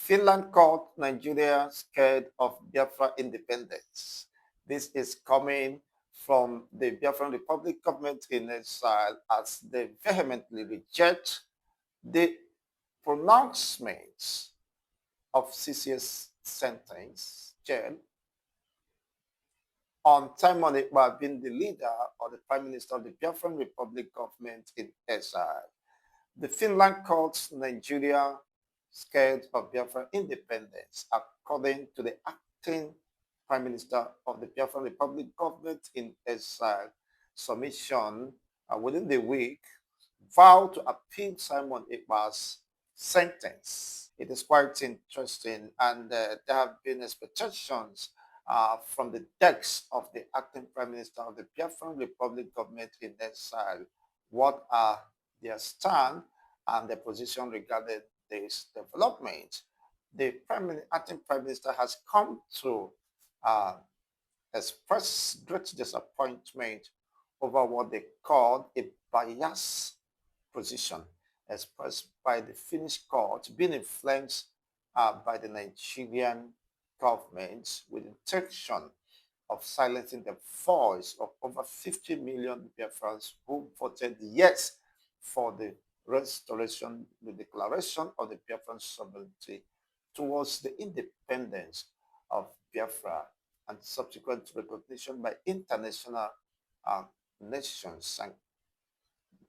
Finland called Nigeria scared of Biafra independence. This is coming from the Biafran Republic government in exile as they vehemently reject the pronouncements of CCS sentence jail on Simon Ekpa being the leader or the Prime Minister of the Biafran Republic government in exile. The Finland calls Nigeria scared of Biafra independence, according to the acting Prime Minister of the Biafran Republic government in exile. Submission within the week vowed to appeal Simon Ekpa's sentence. It is quite interesting, and there have been expectations from the decks of the acting Prime Minister of the Biafran Republic government in exile. What are their stand and their position regarding this development? The acting Prime Minister has come to uh, express great disappointment over what they called a bias position expressed by the Finnish court being influenced by the Nigerian government with intention of silencing the voice of over 50 million Biafrans who voted yes for the restoration, the declaration of the Biafran sovereignty towards the independence of Biafra and subsequent recognition by international uh, nations and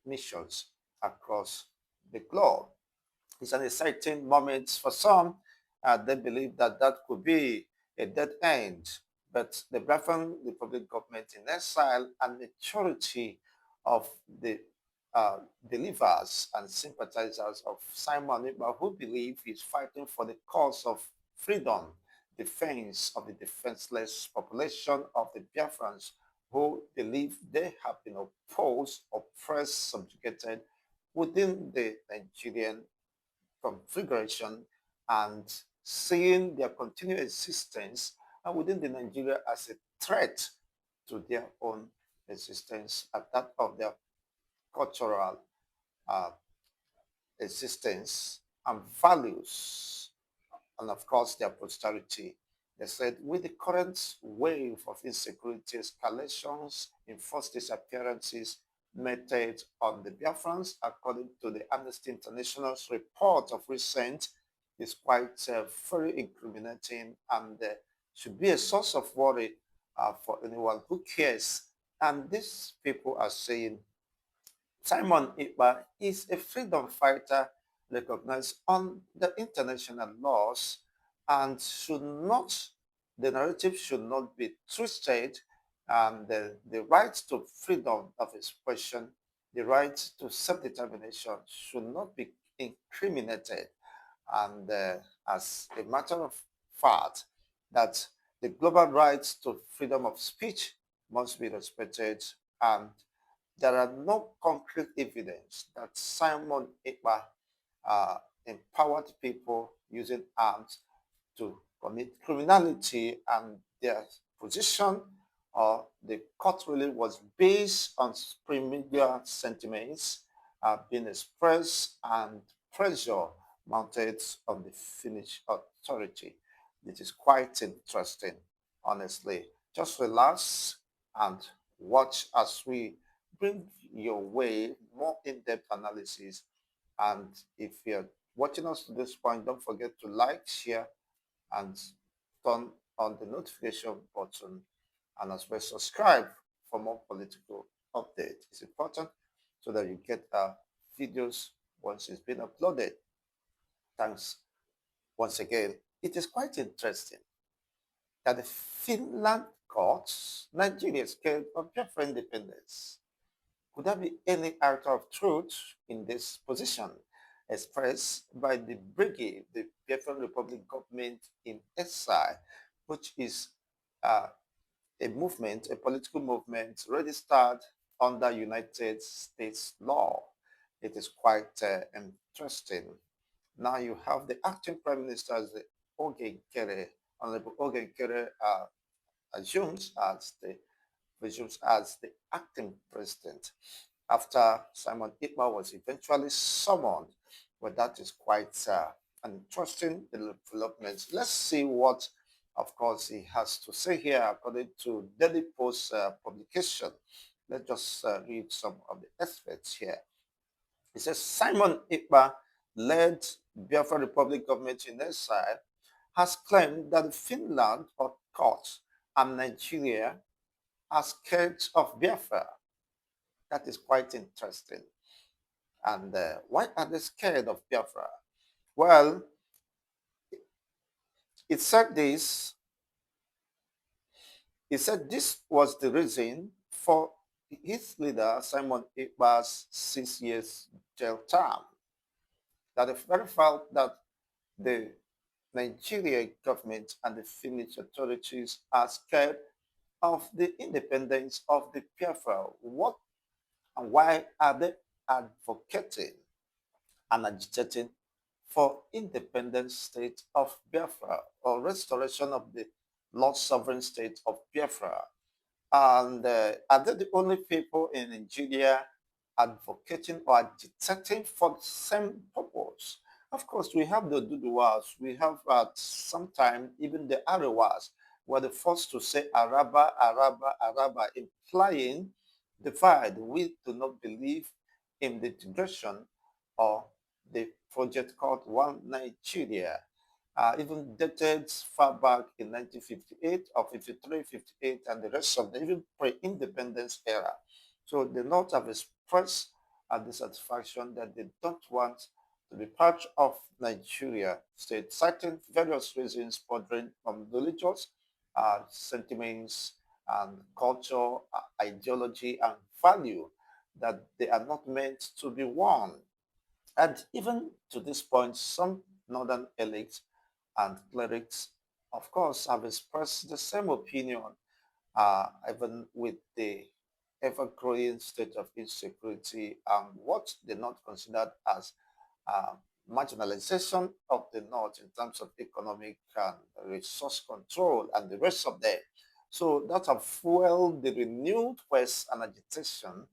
missions across the globe. It's an exciting moment for some. They believe that that could be a dead end. But the Biafran Republic government in exile and majority of the believers and sympathizers of Simon Ekpa who believe he's fighting for the cause of freedom, defense of the defenseless population of the Biafrans who believe they have been opposed, oppressed, subjugated within the Nigerian configuration and seeing their continued existence within the Nigeria as a threat to their own existence and that of their cultural uh, existence and values, and of course their posterity. They said, with the current wave of insecurity, escalations, enforced disappearances meted on the Biafrans, according to the Amnesty International's report of recent, is quite very incriminating and should be a source of worry for anyone who cares. And these people are saying Simon Ekpa is a freedom fighter recognized on the international laws and should not, the narrative should not be twisted. The right to freedom of expression, the right to self-determination should not be incriminated. And as a matter of fact, that the global rights to freedom of speech must be respected, and there are no concrete evidence that Simon Ekpa uh, empowered people using arms to commit criminality, and their position or the court ruling was based on premier sentiments being expressed and pressure mounted on the Finnish authority. This is quite interesting, honestly. Just relax and watch as we bring your way more in-depth analysis. And if you're watching us to this point, don't forget to like, share, and turn on the notification button, and as well subscribe for more political updates. It's important so that you get our videos once it's been uploaded. Thanks once again. It is quite interesting that the Finland courts, Nigeria scared of Biafra independence. Could there be any iota of truth in this position expressed by the Brgie, the Biafran Republic government in exile, which is a movement, a political movement registered under United States law? It is quite interesting. Now you have the acting prime minister as the Oge Nkere, Honorable Oge Nkere assumes as the resumes as the acting president after Simon Ekpa was eventually summoned. But that is quite and interesting developments. Let's see what, of course, he has to say here according to Daily Post publication. Let's just read some of the excerpts here. It says Simon Ekpa led Biafra Republic government in exile has claimed that Finland or courts and Nigeria are scared of Biafra. That is quite interesting. And why are they scared of Biafra? Well, it said this. It said this was the reason for his leader Simon Ekpa's 6 years jail term. That the very fact that the Nigerian government and the Finnish authorities are scared of the independence of the Biafra. What and why are they advocating and agitating for independent state of Biafra or restoration of the Lord sovereign state of Biafra? And are they the only people in Nigeria advocating or agitating for the same purpose? Of course, we have the Duduwas, we have at some time even the Arewas were the first to say Araba, Araba, Araba, implying divide. We do not believe in the integration or the project called One Nigeria, even dated far back in 1958 or 53, 58, and the rest of the even pre-independence era. So the North have expressed a dissatisfaction that they don't want to be part of Nigeria state, citing various reasons bordering on religious sentiments and culture, ideology, and value that they are not meant to be one. And even to this point, some northern elites and clerics, of course, have expressed the same opinion, even with the ever-growing state of insecurity and what they not considered as uh, marginalization of the North in terms of economic and resource control and the rest of them. So that have fueled the renewed quest and agitation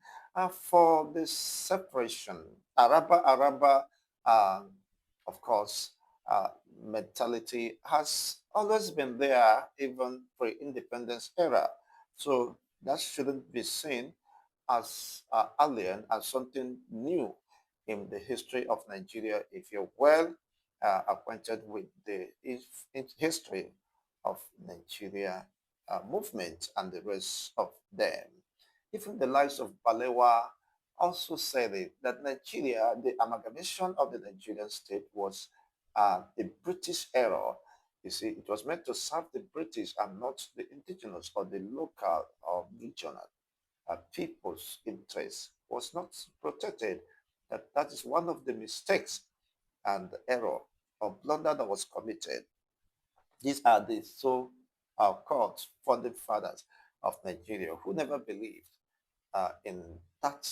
for the separation. Araba, uh, of course, uh, mentality has always been there, even pre-independence era. So that shouldn't be seen as alien, as something new in the history of Nigeria. If you're well acquainted with the history of Nigeria movement and the rest of them. Even the likes of Balewa also said it, that Nigeria, the amalgamation of the Nigerian state was a British error. You see, it was meant to serve the British and not the indigenous or the local or regional people's interest was not protected. That is one of the mistakes and error or blunder that was committed. These are the so-called founding fathers of Nigeria who never believed in that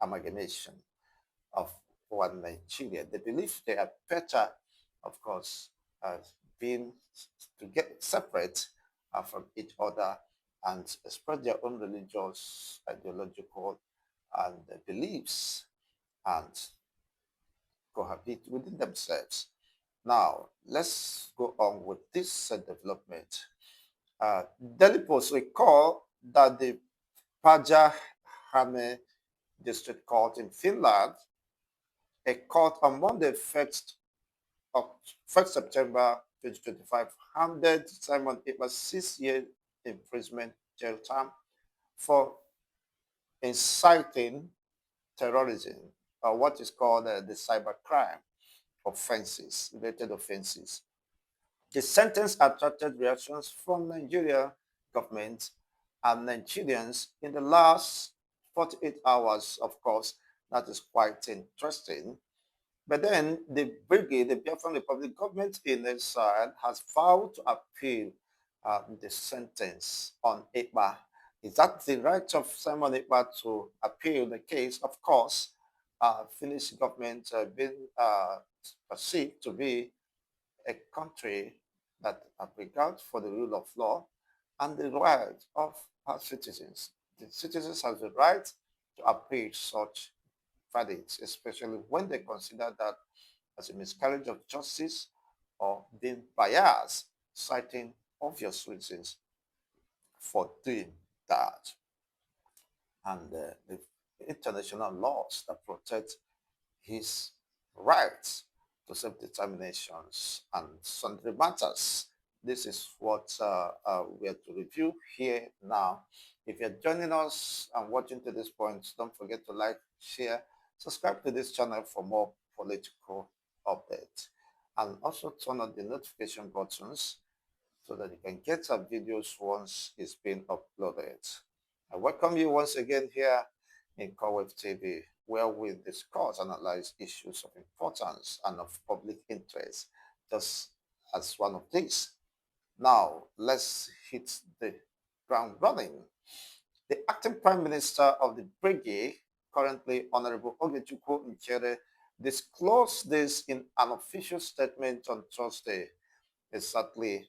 amalgamation of one Nigeria. They believe they are better, of course, being to get separate from each other and spread their own religious, ideological, and beliefs and cohabit within themselves. Now, let's go on with this development. Delhi Post recall that the Paja Hame District Court in Finland, a court on Monday, 1st September 2025, handed Simon Ekpa 6 year imprisonment jail term for inciting terrorism, or what is called the cybercrime offenses, related offenses. The sentence attracted reactions from Nigeria government and Nigerians in the last 48 hours, of course. That is quite interesting. But then the brigade, the Biafran Republic government in exile, has vowed to appeal the sentence on Ekpa. Is that the right of Simon Ekpa to appeal the case? Of course, Finnish government been perceived to be a country that have regard for the rule of law and the right of our citizens. The citizens have the right to appeal such verdicts, especially when they consider that as a miscarriage of justice or being biased, citing obvious reasons for doing that. And the international laws that protect his rights to self-determinations and sundry matters. This is what we are to review here now. If you're joining us and watching to this point, don't forget to like, share, subscribe to this channel for more political updates. And also turn on the notification buttons so that you can get our videos once it's been uploaded. I welcome you once again here in Courtroom TV, where we discuss and analyze issues of importance and of public interest, just as one of these. Now, let's hit the ground running. The acting Prime Minister of the Brgie, currently Honorable Oge Nkere, disclosed this in an official statement on Thursday. Exactly.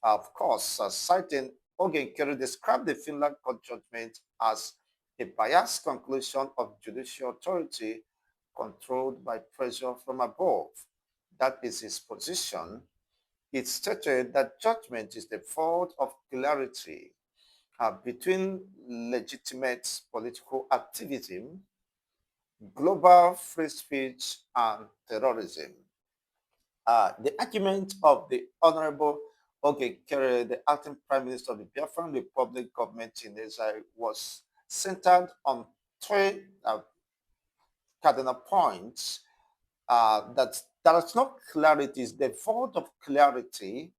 Of course, citing Oge Nkere described the Finland court judgment as a biased conclusion of judicial authority controlled by pressure from above. That is his position. It stated that judgment is the fault of clarity between legitimate political activism, global free speech, and terrorism. The argument of the Honorable Oge Nkere, the acting Prime Minister of the Biafran Republic government in Israel, was centered on three cardinal points that there is no clarity, is the fault of clarity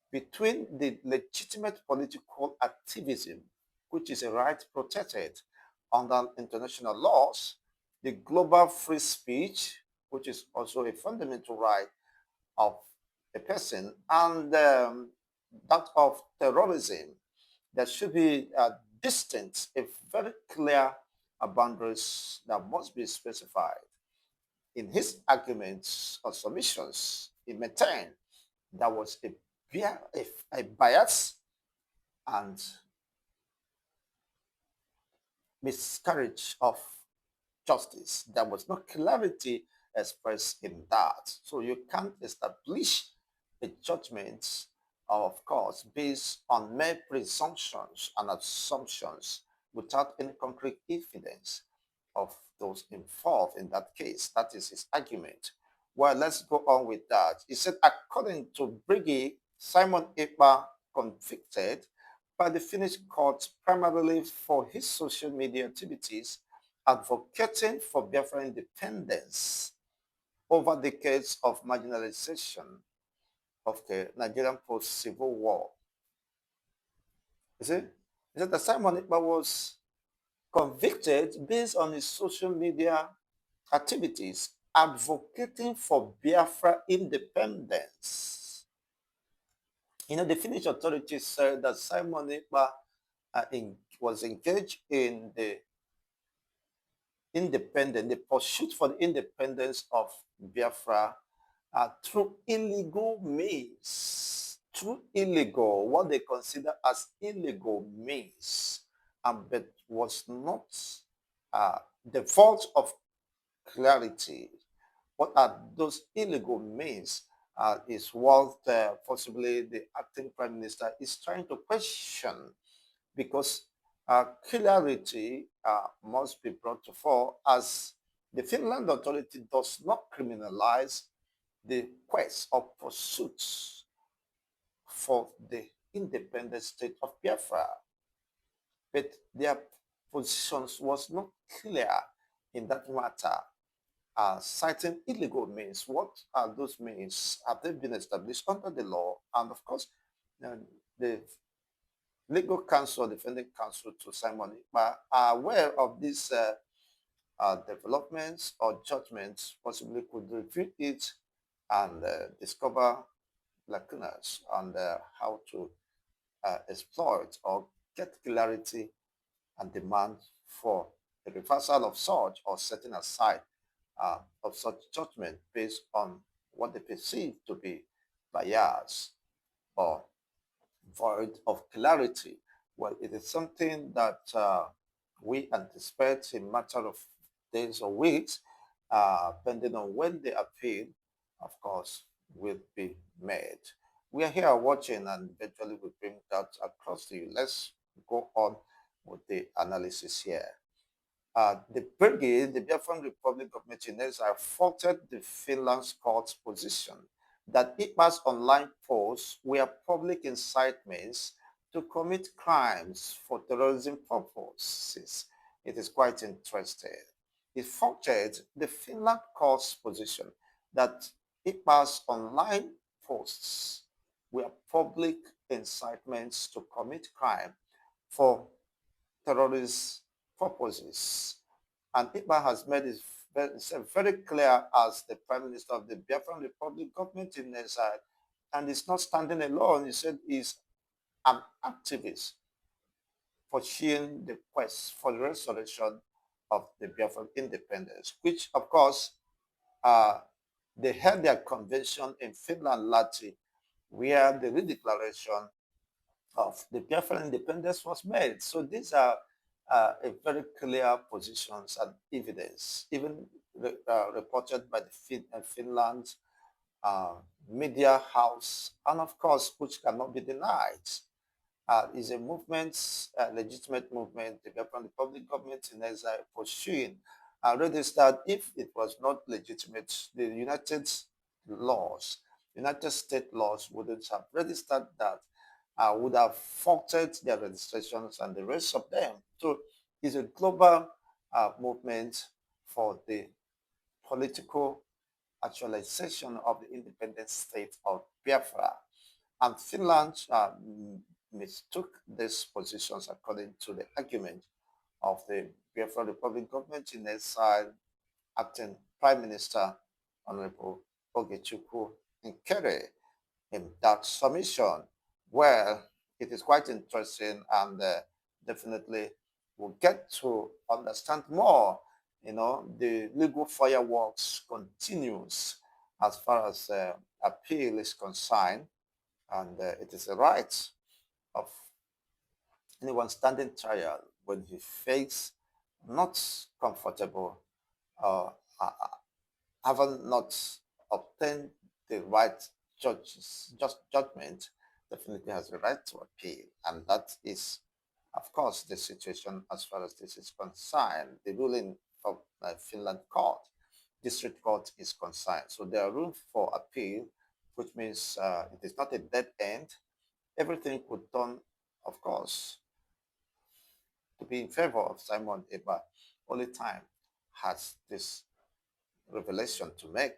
between the legitimate political activism, which is a right protected under international laws, the global free speech, which is also a fundamental right of a person, and that of terrorism. There should be a distinct, a very clear boundaries that must be specified. In his arguments or submissions, he maintained there was a bias and miscarriage of justice. There was no clarity expressed in that. So you can't establish a judgment, of course, based on mere presumptions and assumptions without any concrete evidence of those involved in that case. That is his argument. Well, let's go on with that. He said, according to Brgie, Simon Ekpa convicted by the Finnish court primarily for his social media activities advocating for Biafra independence over decades of marginalization of the Nigerian post-civil war. You see, he said that Simon Ekpa was convicted based on his social media activities advocating for Biafra independence. You know, the Finnish authorities said that Simon Ekpa was engaged in the pursuit for the independence of Biafra through illegal means, what they consider as illegal means, but was not the fault of clarity. What are those illegal means is what possibly the acting Prime Minister is trying to question, because clarity must be brought to fore, as the Finland authority does not criminalize the quest or pursuits for the independent state of Biafra. But their positions was not clear in that matter, citing illegal means. What are those means? Have they been established under the law? And of course, the legal counsel, defending counsel to Simon Ekpa are aware of these developments or judgments, possibly could review it and discover lacunas on how to exploit or get clarity and demand for the reversal of such or setting aside of such judgment based on what they perceive to be bias or void of clarity. Well, it is something that we anticipate in a matter of days or weeks, depending on when the appeal, of course, will be made. We are here watching and eventually we bring that across to you. Let's go on with the analysis here. The Brgie, the Biafran Republic of Martinez, have faulted the Finland's court's position that IPA's online posts were public incitements to commit crimes for terrorism purposes. It is quite interesting. It faulted the Finland court's position that IPA's online posts were public incitements to commit crime for terrorist purposes. And Iqbal has made it very clear as the Prime Minister of the Biafran Republic government in exile, and he's not standing alone. He said he's an activist pursuing the quest for the restoration of the Biafran independence, which, of course, uh, they held their convention in Finland, Lati, where the redeclaration of the Biafran independence was made. So these are a very clear positions and evidence, even reported by the Finland uh, media house, and of course, which cannot be denied. Is a movement, a legitimate movement, the Biafran Republic government in exile pursuing, registered. If it was not legitimate, the United States laws wouldn't have registered that, would have faulted their registrations and the rest of them. So it's a global movement for the political actualization of the independent state of Biafra. And Finland mistook these positions according to the argument of the Biafra Republic government in exile, acting Prime Minister Honorable Oge Nkere in that submission. Well, it is quite interesting and definitely we'll get to understand more. You know, the legal fireworks continues as far as appeal is concerned, and it is a right of anyone standing trial when he feels not comfortable or having not obtained the right judgment, definitely has the right to appeal. And that is, of course, the situation as far as this is concerned. The ruling of Finland court, district court is concerned. So there are room for appeal, which means it is not a dead end. Everything could turn, of course, to be in favor of Simon Eber. Only time has this revelation to make,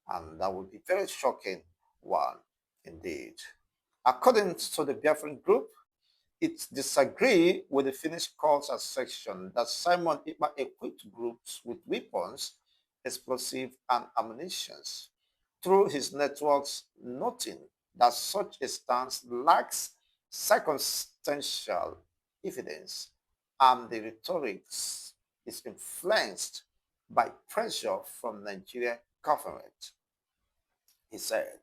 and that would be very shocking one indeed. According to the Biafran group, it disagreed with the Finnish court's assertion that Simon Ipa equipped groups with weapons, explosives, and ammunition through his networks, noting that such a stance lacks circumstantial evidence and the rhetoric is influenced by pressure from Nigerian government. He said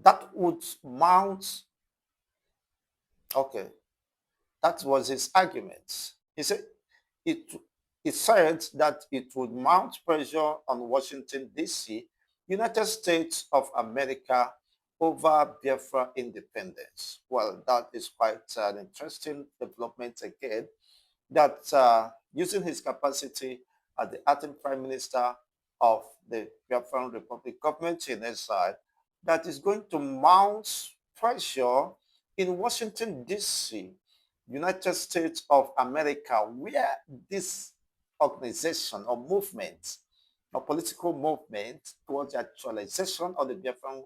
that would mount, okay, that was his argument. He said it, it said that it would mount pressure on Washington, D.C., United States of America, over Biafra independence. Well, that is quite an interesting development again, that using his capacity as the acting prime minister of the Biafran Republic government in exile, that is going to mount pressure in Washington, D.C., United States of America, where this organization or movement or political movement towards the actualization of the Biafran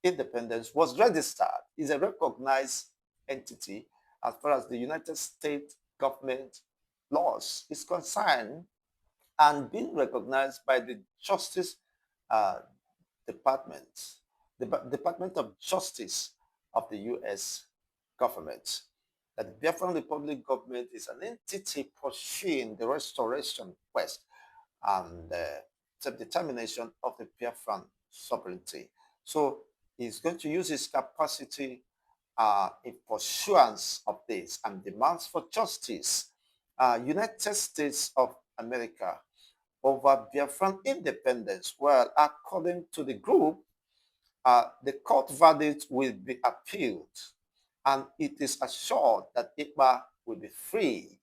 independence was registered, is a recognized entity as far as the United States government laws is concerned, and being recognized by the Justice uh, Department, the Department of Justice of the U.S. government. That the Biafran Republic government is an entity pursuing the restoration quest and self-determination of the Biafran sovereignty. So he's going to use his capacity in pursuance of this and demands for justice. United States of America over Biafran independence. Well, according to the group, the court verdict will be appealed and it is assured that Ikpa will be free.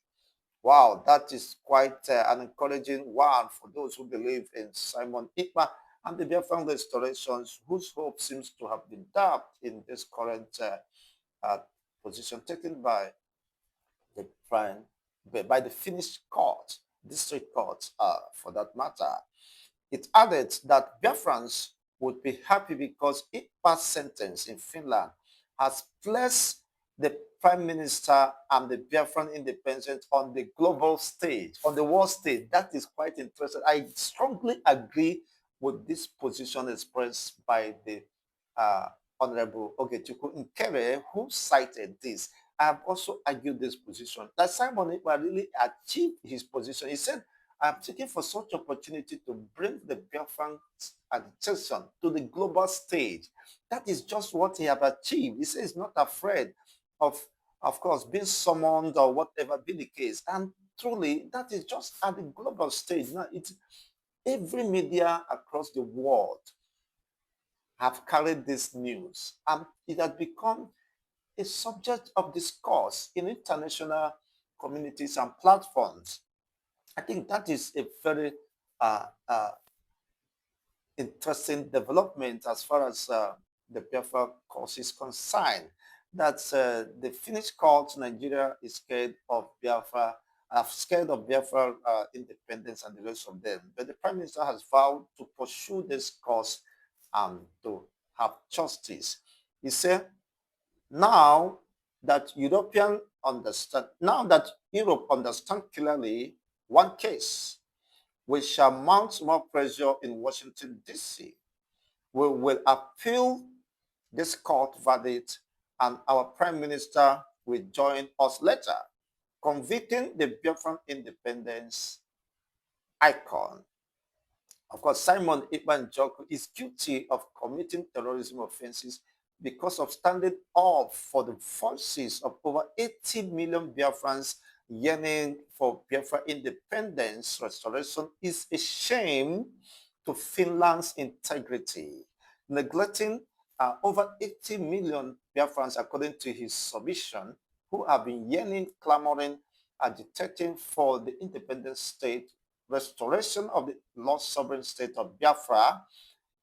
Wow, that is quite an encouraging one for those who believe in Simon Ikpa and the Biafran restorations, whose hope seems to have been damped in this current uh, position taken by the prime, by the Finnish court, district court, for that matter. It added that Biafrans would be happy because Ikpa's sentence in Finland has placed the prime minister and the Biafran independence on the global stage, on the world stage. That is quite interesting. I strongly agree with this position expressed by the uh, Honorable Oge Nkere, who cited this. I have also argued this position that Simon Ekpa really achieved his position. He said, I'm seeking for such opportunity to bring the Biafran agitation to the global stage. That is just what he has achieved. He says he's not afraid of course, being summoned or whatever be the case. And truly, that is just at the global stage. Now, it's every media across the world have carried this news, and it has become a subject of discourse in international communities and platforms. I think that is a very uh, uh, interesting development as far as the Biafra cause is concerned. That the Finnish court, Nigeria is scared of Biafra, scared of Biafra independence and the rest of them. But the Prime Minister has vowed to pursue this cause and to have justice. He said, now that now that Europe understand clearly one case, we shall mount more pressure in Washington, D.C. We will appeal this court verdict, and our Prime Minister will join us later, convicting the Biafran independence icon. Of course, Simon Ikpan Joko is guilty of committing terrorism offenses because of standing up for the voices of over 80 million Biafrans yearning for Biafra independence restoration is a shame to Finland's integrity. Neglecting over 80 million Biafrans, according to his submission, who have been yearning, clamoring, agitating for the independent state, restoration of the lost sovereign state of Biafra,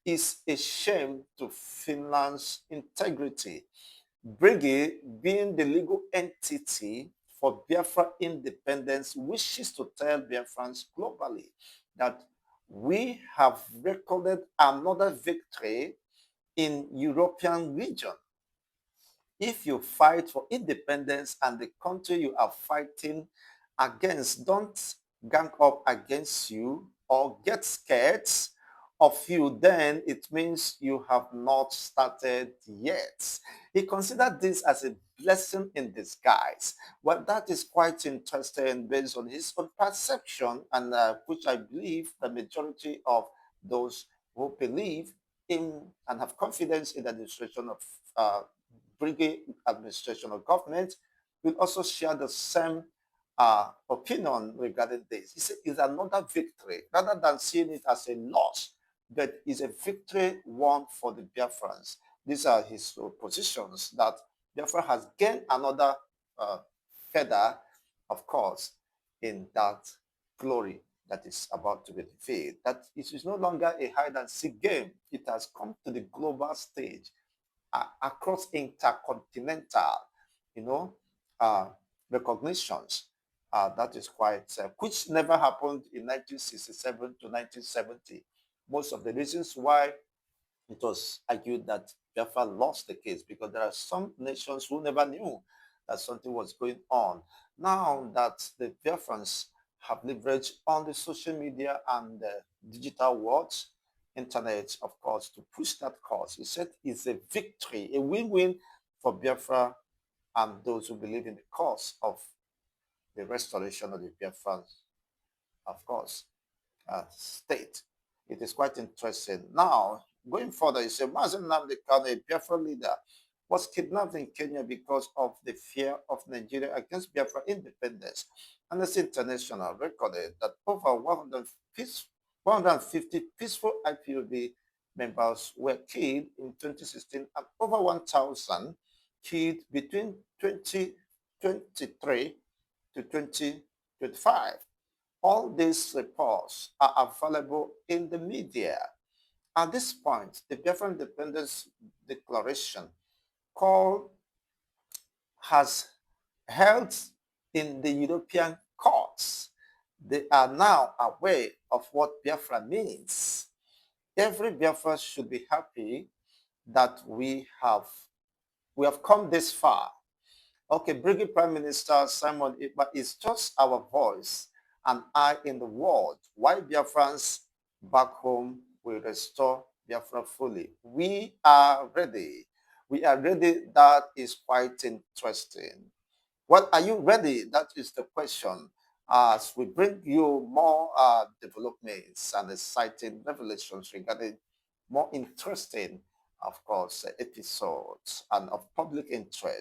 is a shame to Finland's integrity. Brgie, being the legal entity for Biafra independence, wishes to tell Biafrans globally that we have recorded another victory in European region. If you fight for independence and the country you are fighting against don't gang up against you or get scared of you, then it means you have not started yet. He considered this as a blessing in disguise. Well, that is quite interesting based on his own perception, and which I believe the majority of those who believe in and have confidence in the administration of Brigade administration or government will also share the same opinion regarding this. He said it's another victory rather than seeing it as a loss, but it's a victory won for the Biafrans. These are his positions that Biafra has gained another uh, feather, of course, in that glory that is about to be revealed. That it is no longer a hide and seek game. It has come to the global stage across intercontinental, you know, uh, recognitions. That is quite, which never happened in 1967 to 1970. Most of the reasons why it was argued that Biafra lost the case because there are some nations who never knew that something was going on. Now that the Biafrans have leveraged on the social media and the digital world, internet, of course, to push that cause, he said it's a victory, a win-win for Biafra and those who believe in the cause of the restoration of the Biafran, of course, state. It is quite interesting. Now, going further, he said, Mazen Nnamdi Kanu, a Biafra leader, was kidnapped in Kenya because of the fear of Nigeria against Biafra independence. Amnesty International recorded that over 150 peaceful IPOB members were killed in 2016 and over 1,000 killed between 2023 to 2025. All these reports are available in the media. At this point, the Biafra Independence Declaration call has held in the European courts. They are now aware of what Biafra means. Every Biafra should be happy that we have come this far. Okay, Brigade Prime Minister Simon Ekpa is just our voice and eye in the world. Why Biafrans back home will restore Biafra fully? We are ready. We are ready. That is quite interesting. What are you ready? That is the question. As we bring you more developments and exciting revelations regarding more interesting, of course, episodes and of public interest.